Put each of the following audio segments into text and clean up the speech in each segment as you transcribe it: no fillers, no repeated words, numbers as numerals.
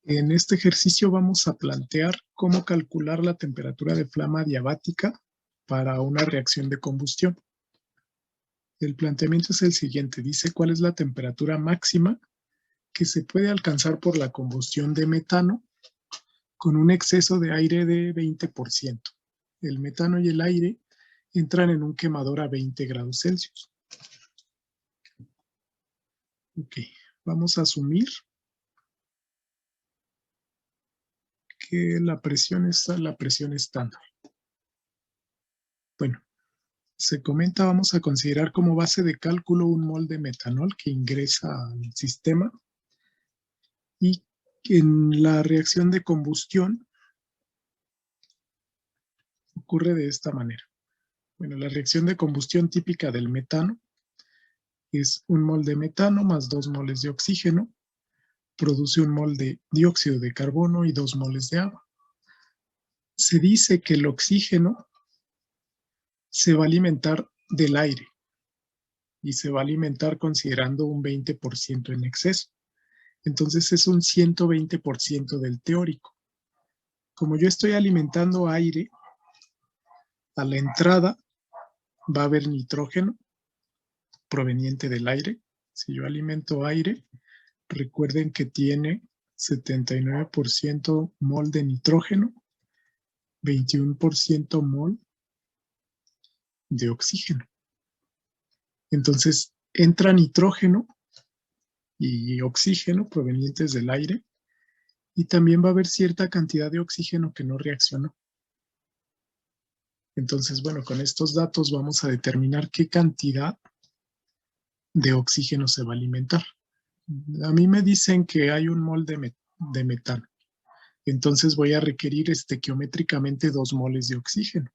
En este ejercicio vamos a plantear cómo calcular la temperatura de flama diabática para una reacción de combustión. El planteamiento es el siguiente. Dice cuál es la temperatura máxima que se puede alcanzar por la combustión de metano con un exceso de aire de 20%. El metano y el aire entran en un quemador a 20 grados Celsius. Ok, vamos a asumir que la presión es la presión estándar. Bueno, se comenta, vamos a considerar como base de cálculo un mol de metanol que ingresa al sistema y en la reacción de combustión ocurre de esta manera. Bueno, la reacción de combustión típica del metano es un mol de metano más 2 moles de oxígeno, produce un mol de dióxido de carbono y 2 moles de agua. Se dice que el oxígeno se va a alimentar del aire y se va a alimentar considerando un 20% en exceso. Entonces es un 120% del teórico. Como yo estoy alimentando aire, a la entrada va a haber nitrógeno proveniente del aire. Si yo alimento aire, recuerden que tiene 79% mol de nitrógeno, 21% mol de oxígeno. Entonces entra nitrógeno y oxígeno provenientes del aire y también va a haber cierta cantidad de oxígeno que no reaccionó. Entonces, bueno, con estos datos vamos a determinar qué cantidad de oxígeno se va a alimentar. A mí me dicen que hay un mol de metano. Entonces voy a requerir estequiométricamente 2 moles de oxígeno.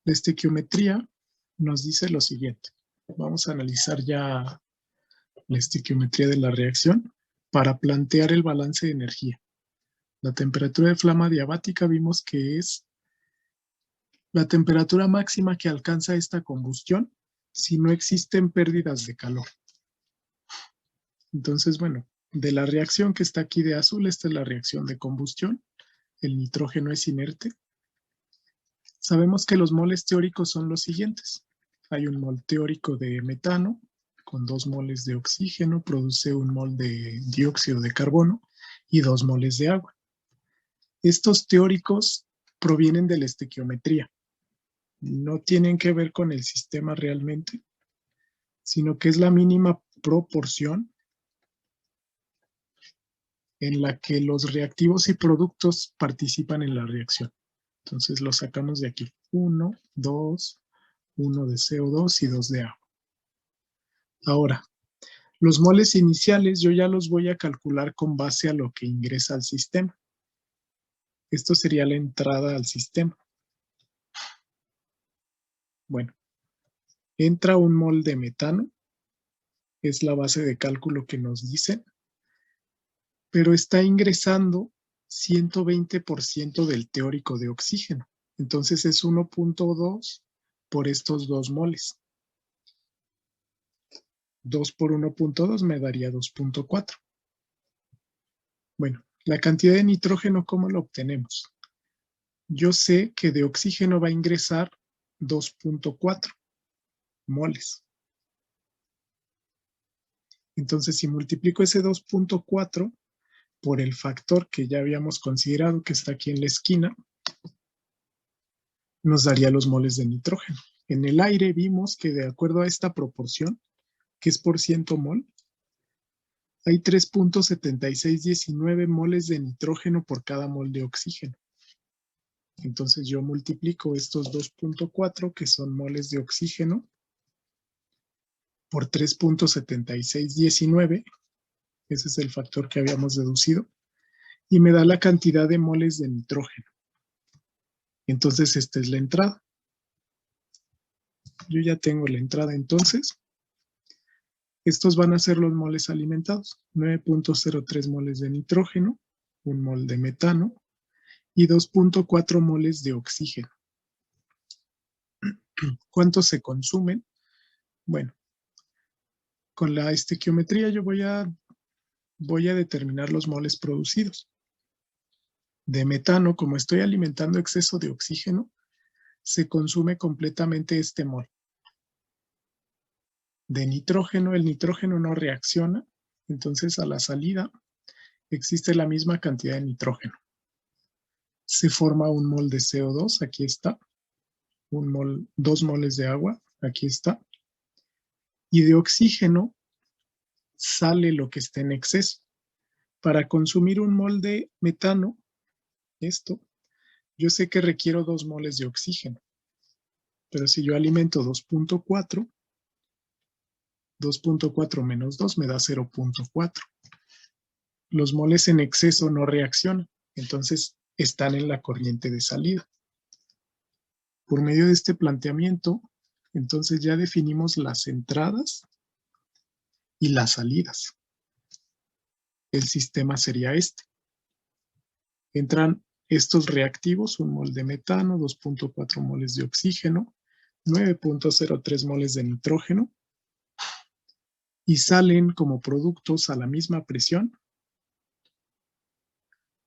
La estequiometría nos dice lo siguiente. Vamos a analizar ya la estequiometría de la reacción para plantear el balance de energía. La temperatura de flama diabática vimos que es la temperatura máxima que alcanza esta combustión si no existen pérdidas de calor. Entonces, bueno, de la reacción que está aquí de azul, esta es la reacción de combustión. El nitrógeno es inerte. Sabemos que los moles teóricos son los siguientes. Hay un mol teórico de metano con 2 moles de oxígeno, produce un mol de dióxido de carbono y 2 moles de agua. Estos teóricos provienen de la estequiometría. No tienen que ver con el sistema realmente, sino que es la mínima proporción en la que los reactivos y productos participan en la reacción. Entonces lo sacamos de aquí. 1, 2, 1 de CO2 y 2 de agua. Ahora, los moles iniciales yo ya los voy a calcular con base a lo que ingresa al sistema. Esto sería la entrada al sistema. Bueno, entra un mol de metano, es la base de cálculo que nos dicen, pero está ingresando 120% del teórico de oxígeno. Entonces es 1.2 por estos 2 moles. 2 por 1.2 me daría 2.4. Bueno, la cantidad de nitrógeno, ¿cómo lo obtenemos? Yo sé que de oxígeno va a ingresar 2.4 moles. Entonces, si multiplico ese 2.4 por el factor que ya habíamos considerado, que está aquí en la esquina, nos daría los moles de nitrógeno. En el aire vimos que de acuerdo a esta proporción, que es por ciento mol, hay 3.7619 moles de nitrógeno por cada mol de oxígeno. Entonces yo multiplico estos 2.4, que son moles de oxígeno, por 3.7619, ese es el factor que habíamos deducido, y me da la cantidad de moles de nitrógeno. Entonces esta es la entrada. Yo ya tengo la entrada entonces. Estos van a ser los moles alimentados. 9.03 moles de nitrógeno, 1 mol de metano y 2.4 moles de oxígeno. ¿Cuántos se consumen? Bueno, con la estequiometría yo voy a voy a determinar los moles producidos. De metano, como estoy alimentando exceso de oxígeno, se consume completamente este mol. De nitrógeno, el nitrógeno no reacciona, entonces a la salida existe la misma cantidad de nitrógeno. Se forma un mol de CO2, aquí está, 2 moles de agua, aquí está, y de oxígeno sale lo que está en exceso. Para consumir un mol de metano, esto, yo sé que requiero 2 moles de oxígeno, pero si yo alimento 2.4, 2.4 menos 2 me da 0.4. Los moles en exceso no reaccionan, entonces están en la corriente de salida. Por medio de este planteamiento, entonces ya definimos las entradas y las salidas. El sistema sería este. Entran estos reactivos, un mol de metano, 2.4 moles de oxígeno, 9.03 moles de nitrógeno, y salen como productos a la misma presión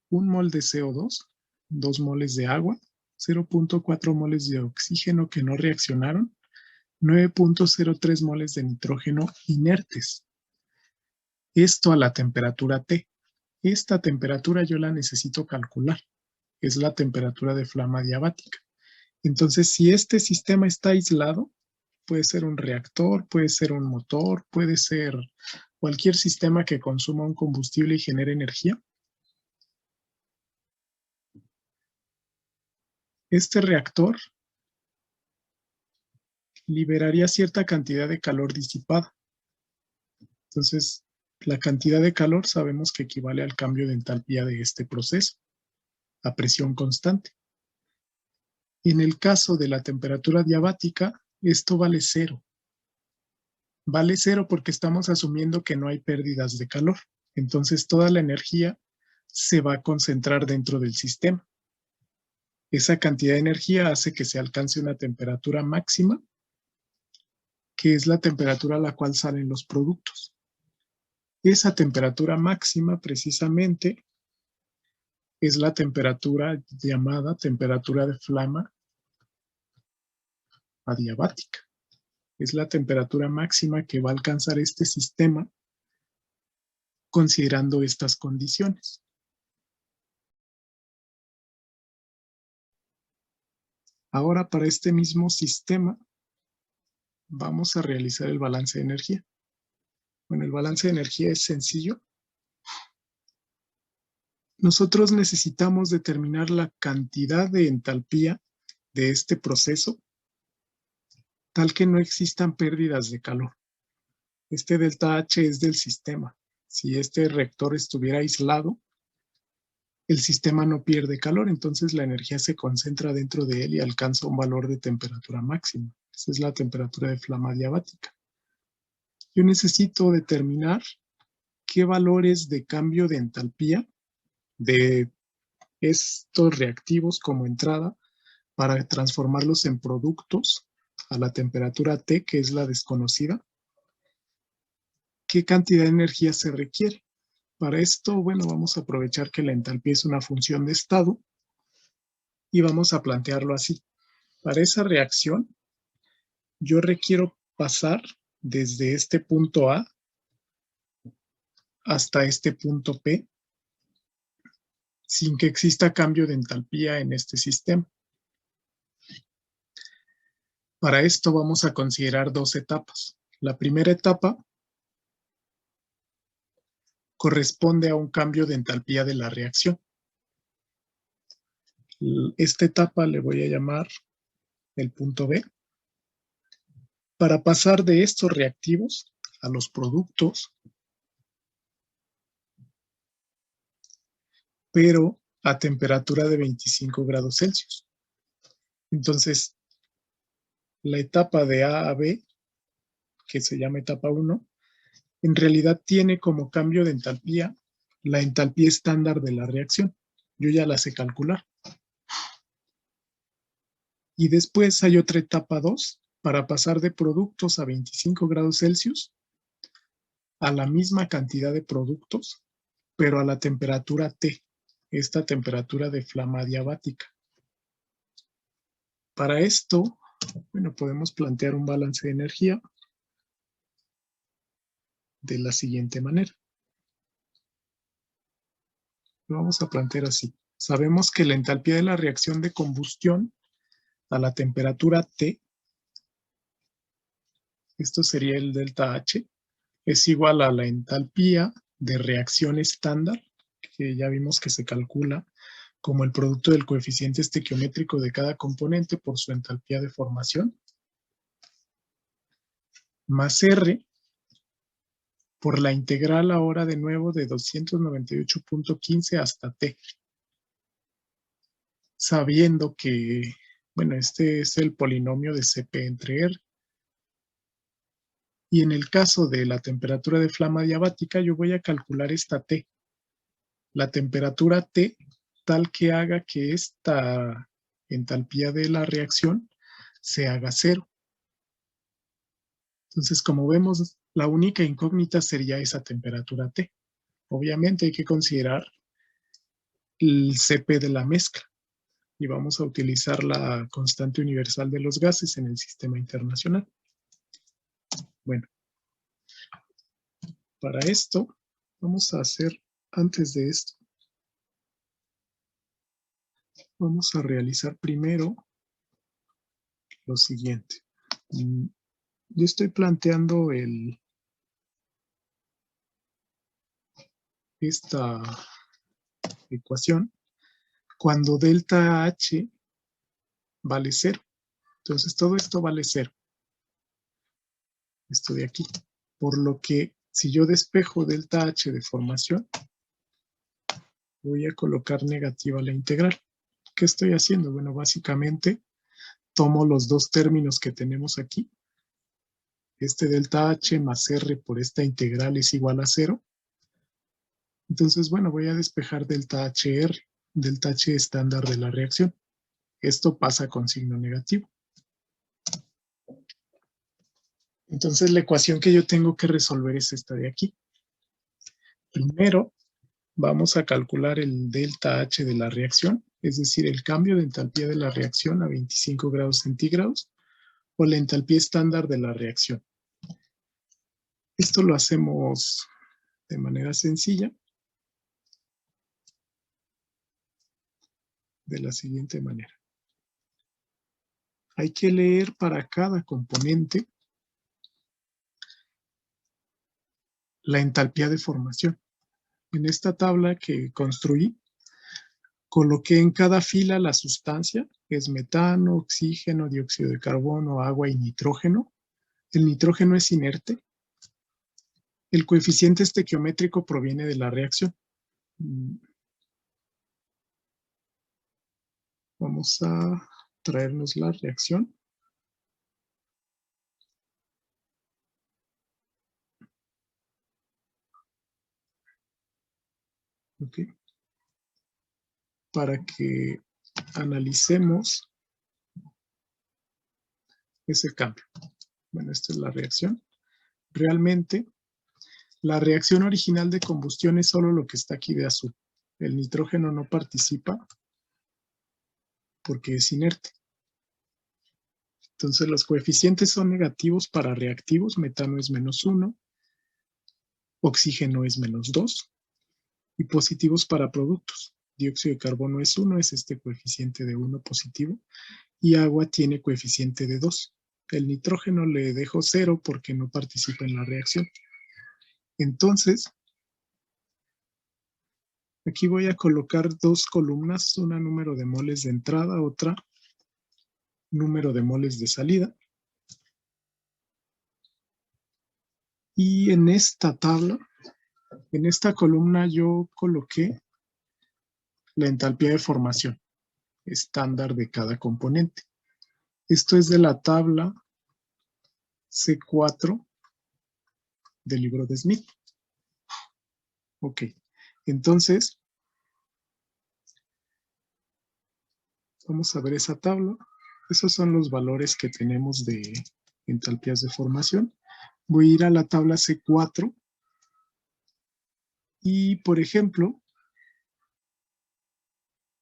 un mol de CO2, 2 moles de agua, 0.4 moles de oxígeno que no reaccionaron, 9.03 moles de nitrógeno inertes. Esto a la temperatura T. Esta temperatura yo la necesito calcular. Es la temperatura de flama diabática. Entonces, si este sistema está aislado, puede ser un reactor, puede ser un motor, puede ser cualquier sistema que consuma un combustible y genere energía. Este reactor liberaría cierta cantidad de calor disipada. Entonces, la cantidad de calor sabemos que equivale al cambio de entalpía de este proceso, a presión constante. En el caso de la temperatura diabática, esto vale 0. Vale 0 porque estamos asumiendo que no hay pérdidas de calor. Entonces, toda la energía se va a concentrar dentro del sistema. Esa cantidad de energía hace que se alcance una temperatura máxima, que es la temperatura a la cual salen los productos. Esa temperatura máxima, precisamente, es la temperatura llamada temperatura de flama adiabática. Es la temperatura máxima que va a alcanzar este sistema considerando estas condiciones. Ahora, para este mismo sistema, vamos a realizar el balance de energía. Bueno, el balance de energía es sencillo. Nosotros necesitamos determinar la cantidad de entalpía de este proceso, tal que no existan pérdidas de calor. Este delta H es del sistema. Si este reactor estuviera aislado, el sistema no pierde calor, entonces la energía se concentra dentro de él y alcanza un valor de temperatura máxima. Esa es la temperatura de flama diabática. Yo necesito determinar qué valores de cambio de entalpía de estos reactivos como entrada para transformarlos en productos a la temperatura T, que es la desconocida. ¿Qué cantidad de energía se requiere? Para esto, bueno, vamos a aprovechar que la entalpía es una función de estado y vamos a plantearlo así. Para esa reacción, yo requiero pasar desde este punto A hasta este punto P sin que exista cambio de entalpía en este sistema. Para esto vamos a considerar 2 etapas. La primera etapa corresponde a un cambio de entalpía de la reacción. Esta etapa le voy a llamar el punto B. Para pasar de estos reactivos a los productos, pero a temperatura de 25 grados Celsius. Entonces, la etapa de A a B, que se llama etapa 1, en realidad tiene como cambio de entalpía la entalpía estándar de la reacción. Yo ya la sé calcular. Y después hay otra etapa 2 para pasar de productos a 25 grados Celsius a la misma cantidad de productos pero a la temperatura T, esta temperatura de flama adiabática. Para esto, bueno, podemos plantear un balance de energía de la siguiente manera. Lo vamos a plantear así. Sabemos que la entalpía de la reacción de combustión a la temperatura T, esto sería el delta H, es igual a la entalpía de reacción estándar, que ya vimos que se calcula como el producto del coeficiente estequiométrico de cada componente por su entalpía de formación, más R por la integral ahora de nuevo de 298.15 hasta T. Sabiendo que, bueno, este es el polinomio de Cp entre R. Y en el caso de la temperatura de flama diabática, yo voy a calcular esta T. La temperatura T tal que haga que esta entalpía de la reacción se haga cero. Entonces, como vemos, la única incógnita sería esa temperatura T. Obviamente hay que considerar el Cp de la mezcla y vamos a utilizar la constante universal de los gases en el sistema internacional. Bueno, para esto vamos a hacer, antes de esto, vamos a realizar primero lo siguiente. Yo estoy planteando esta ecuación cuando delta H vale 0. Entonces todo esto vale 0. Esto de aquí. Por lo que si yo despejo delta H de formación, voy a colocar negativa la integral. ¿Qué estoy haciendo? Bueno, básicamente tomo los dos términos que tenemos aquí. Este delta H más R por esta integral es igual a 0. Entonces, bueno, voy a despejar delta HR, delta H estándar de la reacción. Esto pasa con signo negativo. Entonces, la ecuación que yo tengo que resolver es esta de aquí. Primero, vamos a calcular el delta H de la reacción, es decir, el cambio de entalpía de la reacción a 25 grados centígrados o la entalpía estándar de la reacción. Esto lo hacemos de manera sencilla, de la siguiente manera. Hay que leer para cada componente la entalpía de formación. En esta tabla que construí, coloqué en cada fila la sustancia, que es metano, oxígeno, dióxido de carbono, agua y nitrógeno. El nitrógeno es inerte. El coeficiente estequiométrico proviene de la reacción. Vamos a traernos la reacción. Okay. Para que analicemos ese cambio. Bueno, esta es la reacción. Realmente, la reacción original de combustión es solo lo que está aquí de azul. El nitrógeno no participa porque es inerte. Entonces, los coeficientes son negativos para reactivos. Metano es -1, oxígeno es -2 y positivos para productos. Dióxido de carbono es 1, es este coeficiente de 1 positivo, y agua tiene coeficiente de 2. El nitrógeno le dejo 0 porque no participa en la reacción. Entonces, aquí voy a colocar dos columnas, una número de moles de entrada, otra número de moles de salida. Y en esta tabla, en esta columna yo coloqué la entalpía de formación estándar de cada componente. Esto es de la tabla C4 del libro de Smith. Ok, entonces vamos a ver esa tabla. Esos son los valores que tenemos de entalpías de formación. Voy a ir a la tabla C4 Y, por ejemplo,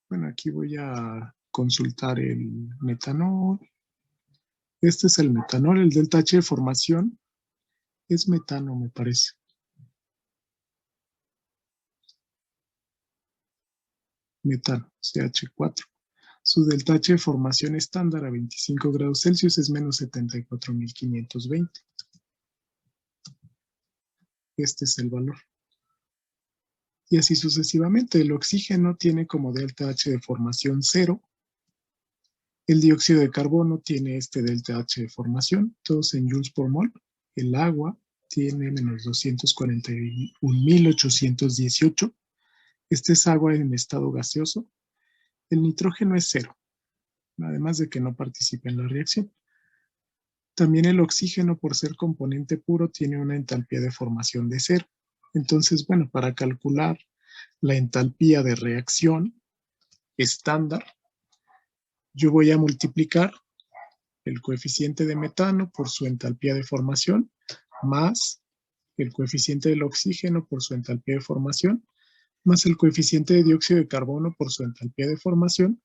bueno, aquí voy a consultar el metanol. Este es el metanol, el delta H de formación es metano, me parece. Metano, CH4. Su delta H de formación estándar a 25 grados Celsius es menos 74.520. Este es el valor. Y así sucesivamente. El oxígeno tiene como delta H de formación 0. El dióxido de carbono tiene este delta H de formación, todos en joules por mol. El agua tiene menos 241.818. Este es agua en estado gaseoso. El nitrógeno es 0, además de que no participa en la reacción. También el oxígeno, por ser componente puro, tiene una entalpía de formación de 0. Entonces, bueno, para calcular la entalpía de reacción estándar, yo voy a multiplicar el coeficiente de metano por su entalpía de formación más el coeficiente del oxígeno por su entalpía de formación más el coeficiente de dióxido de carbono por su entalpía de formación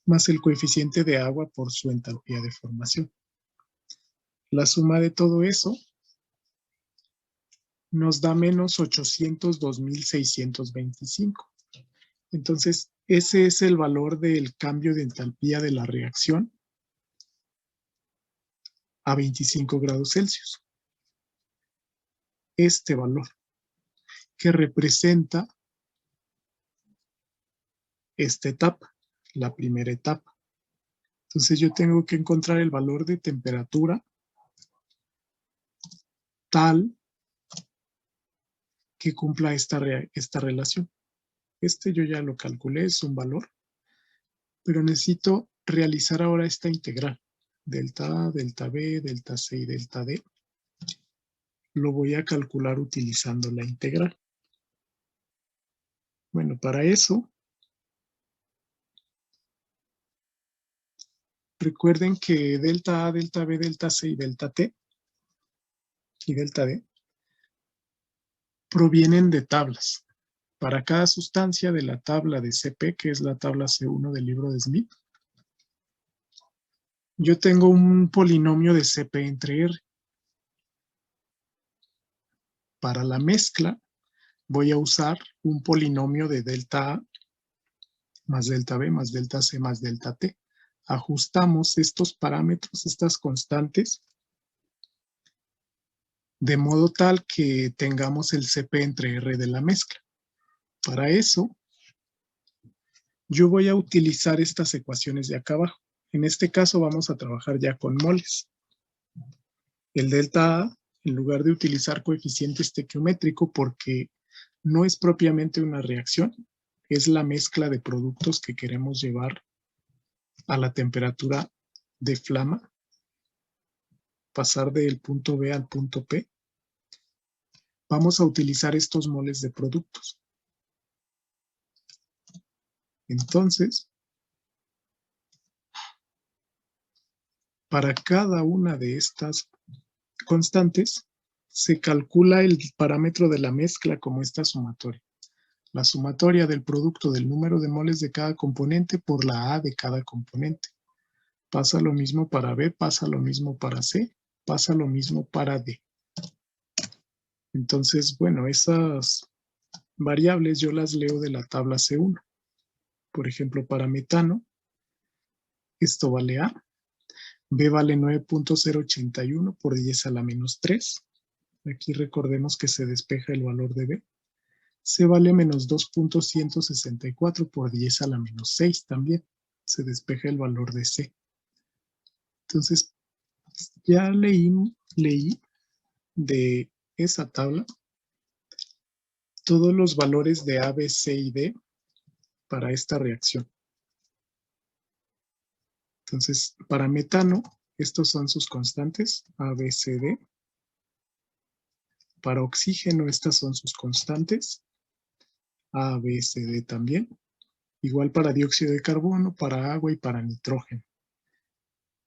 más el coeficiente de agua por su entalpía de formación. La suma de todo eso nos da menos 802.625. Entonces, ese es el valor del cambio de entalpía de la reacción a 25 grados Celsius. Este valor que representa esta etapa, la primera etapa. Entonces yo tengo que encontrar el valor de temperatura tal que cumpla esta relación. Este yo ya lo calculé, es un valor, pero necesito realizar ahora esta integral. Delta A, delta B, delta C y delta D. Lo voy a calcular utilizando la integral. Bueno, para eso, recuerden que delta A, delta B, delta C y delta T y delta D provienen de tablas. Para cada sustancia de la tabla de CP, que es la tabla C1 del libro de Smith, yo tengo un polinomio de CP entre R. Para la mezcla, voy a usar un polinomio de delta A más delta B más delta C más delta T. Ajustamos estos parámetros, estas constantes, de modo tal que tengamos el CP entre R de la mezcla. Para eso, yo voy a utilizar estas ecuaciones de acá abajo. En este caso vamos a trabajar ya con moles. El delta A, en lugar de utilizar coeficiente estequiométrico, porque no es propiamente una reacción, es la mezcla de productos que queremos llevar a la temperatura de flama, pasar del punto B al punto P. Vamos a utilizar estos moles de productos. Entonces, para cada una de estas constantes, se calcula el parámetro de la mezcla como esta sumatoria. La sumatoria del producto del número de moles de cada componente por la A de cada componente. Pasa lo mismo para B, pasa lo mismo para C, pasa lo mismo para D. Entonces, bueno, esas variables yo las leo de la tabla C1. Por ejemplo, para metano, esto vale A. B vale 9.081 por 10 a la menos 3. Aquí recordemos que se despeja el valor de B. C vale menos 2.164 por 10 a la menos 6 también. Se despeja el valor de C. Entonces, ya leí de esa tabla todos los valores de A, B, C y D para esta reacción. Entonces, para metano, estos son sus constantes, A, B, C, D. Para oxígeno, estas son sus constantes, A, B, C, D también. Igual para dióxido de carbono, para agua y para nitrógeno.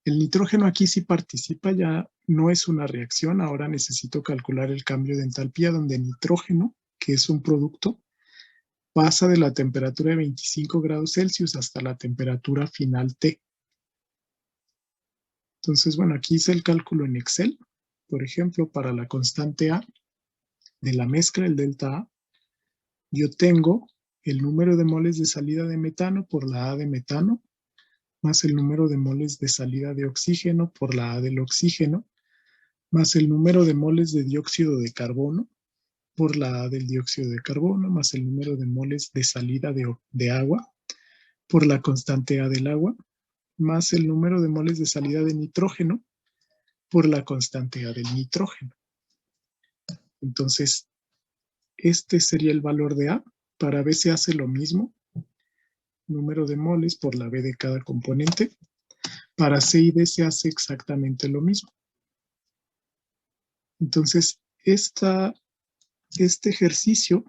El nitrógeno aquí sí participa, ya no es una reacción. Ahora necesito calcular el cambio de entalpía donde nitrógeno que es un producto, pasa de la temperatura de 25 grados Celsius hasta la temperatura final T. Entonces, bueno, aquí hice el cálculo en Excel. Por ejemplo, para la constante A de la mezcla, el delta A, yo tengo el número de moles de salida de metano por la A de metano, más el número de moles de salida de oxígeno por la A del oxígeno, más el número de moles de dióxido de carbono por la A del dióxido de carbono, más el número de moles de salida de agua por la constante A del agua, más el número de moles de salida de nitrógeno por la constante A del nitrógeno. Entonces, este sería el valor de A. Para B se hace lo mismo, número de moles por la B de cada componente. Para C y D se hace exactamente lo mismo. Entonces, este ejercicio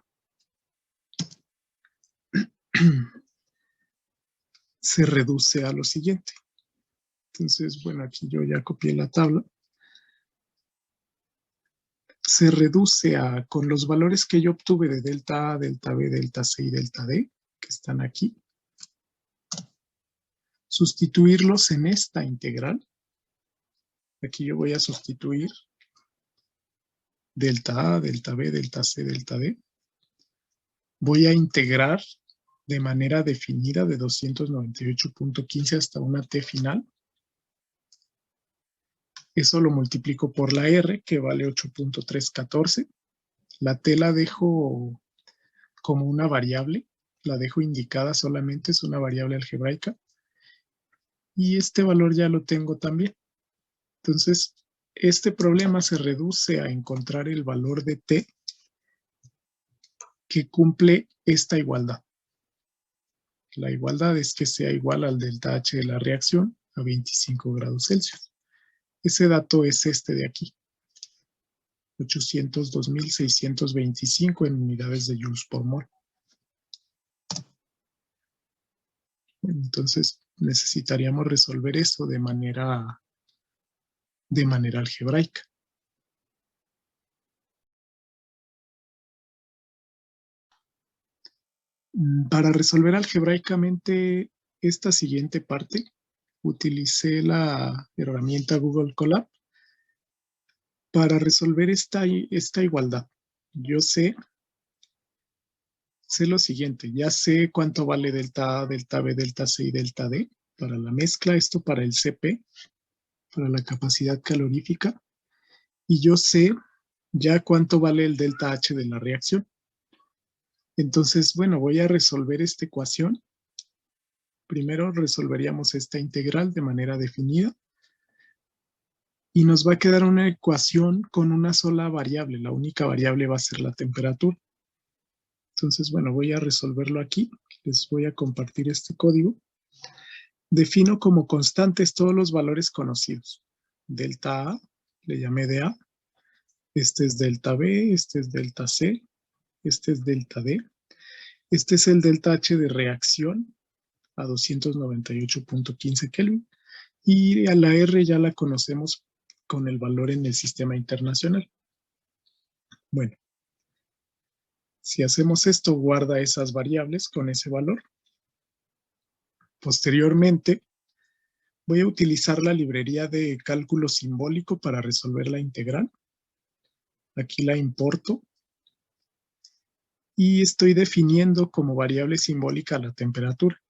se reduce a lo siguiente. Entonces, bueno, aquí yo ya copié la tabla. Se reduce a, con los valores que yo obtuve de delta A, delta B, delta C y delta D, que están aquí, sustituirlos en esta integral. Aquí yo voy a sustituir delta A, delta B, delta C, delta D. Voy a integrar de manera definida de 298.15 hasta una T final. Eso lo multiplico por la R, que vale 8.314. La T la dejo como una variable, la dejo indicada solamente, es una variable algebraica. Y este valor ya lo tengo también. Entonces, este problema se reduce a encontrar el valor de T que cumple esta igualdad. La igualdad es que sea igual al delta H de la reacción a 25 grados Celsius. Ese dato es este de aquí. 802.625 en unidades de joules por mol. Entonces necesitaríamos resolver eso de manera algebraica. Para resolver algebraicamente esta siguiente parte, utilicé la herramienta Google Colab para resolver esta igualdad. Yo sé lo siguiente, ya sé cuánto vale delta A, delta B, delta C y delta D para la mezcla, esto para el CP, para la capacidad calorífica, y yo sé ya cuánto vale el delta H de la reacción. Entonces, bueno, voy a resolver esta ecuación. Primero resolveríamos esta integral de manera definida y nos va a quedar una ecuación con una sola variable. La única variable va a ser la temperatura. Entonces, bueno, voy a resolverlo aquí. Les voy a compartir este código. Defino como constantes todos los valores conocidos. Delta A, le llamé de A. Este es delta B, este es delta C, este es delta D. Este es el delta H de reacción a 298.15 Kelvin. Y a la R ya la conocemos con el valor en el sistema internacional. Bueno, si hacemos esto, guarda esas variables con ese valor. Posteriormente, voy a utilizar la librería de cálculo simbólico para resolver la integral. Aquí la importo. Y estoy definiendo como variable simbólica la temperatura.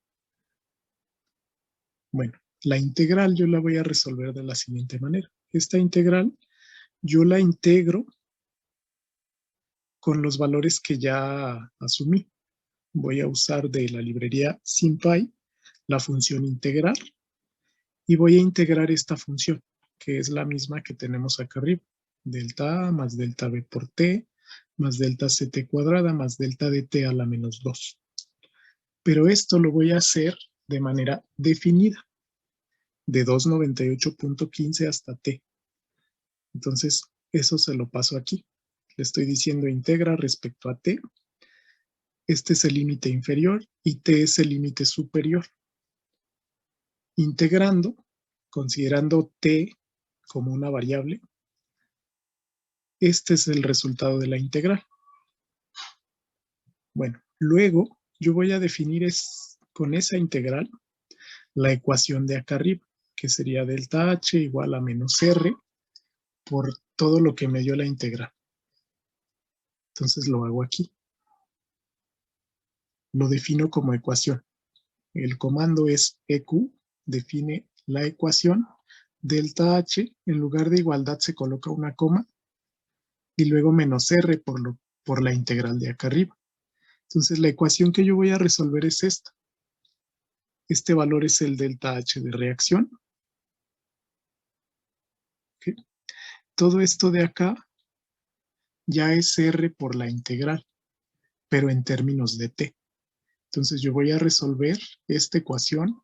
Bueno, la integral yo la voy a resolver de la siguiente manera. Esta integral yo la integro con los valores que ya asumí. Voy a usar de la librería SymPy la función integrar y voy a integrar esta función, que es la misma que tenemos acá arriba. Delta A más delta B por T más delta CT cuadrada más delta DT a la menos 2. Pero esto lo voy a hacer de manera definida, de 298.15 hasta T. Entonces, eso se lo paso aquí. Le estoy diciendo integra respecto a T. Este es el límite inferior y T es el límite superior. Integrando, considerando T como una variable, este es el resultado de la integral. Bueno, luego yo voy a definir con esa integral la ecuación de acá arriba, que sería delta H igual a menos R por todo lo que me dio la integral. Entonces lo hago aquí. Lo defino como ecuación. El comando es EQ, define la ecuación. Delta H, en lugar de igualdad se coloca una coma y luego menos R por la integral de acá arriba. Entonces la ecuación que yo voy a resolver es esta. Este valor es el delta H de reacción. ¿Okay? Todo esto de acá ya es R por la integral, pero en términos de T. Entonces yo voy a resolver esta ecuación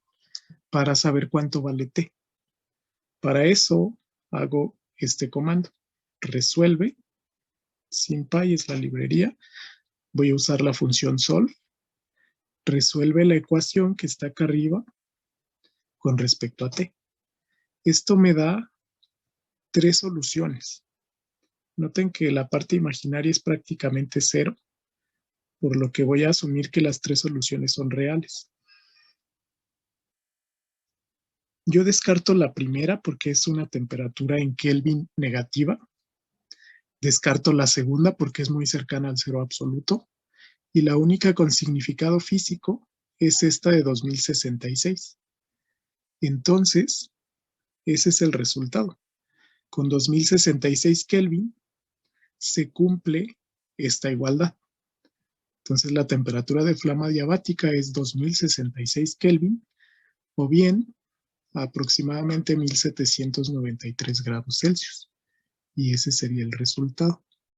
para saber cuánto vale T. Para eso hago este comando. Resuelve, SymPy es la librería. Voy a usar la función solve. Resuelve la ecuación que está acá arriba con respecto a T. Esto me da 3 soluciones. Noten que la parte imaginaria es prácticamente 0, por lo que voy a asumir que las 3 soluciones son reales. Yo descarto la primera porque es una temperatura en Kelvin negativa. Descarto la segunda porque es muy cercana al cero absoluto. Y la única con significado físico es esta de 2066. Entonces, ese es el resultado. Con 2066 Kelvin se cumple esta igualdad. Entonces la temperatura de flama diabática es 2066 Kelvin o bien aproximadamente 1793 grados Celsius. Y ese sería el resultado.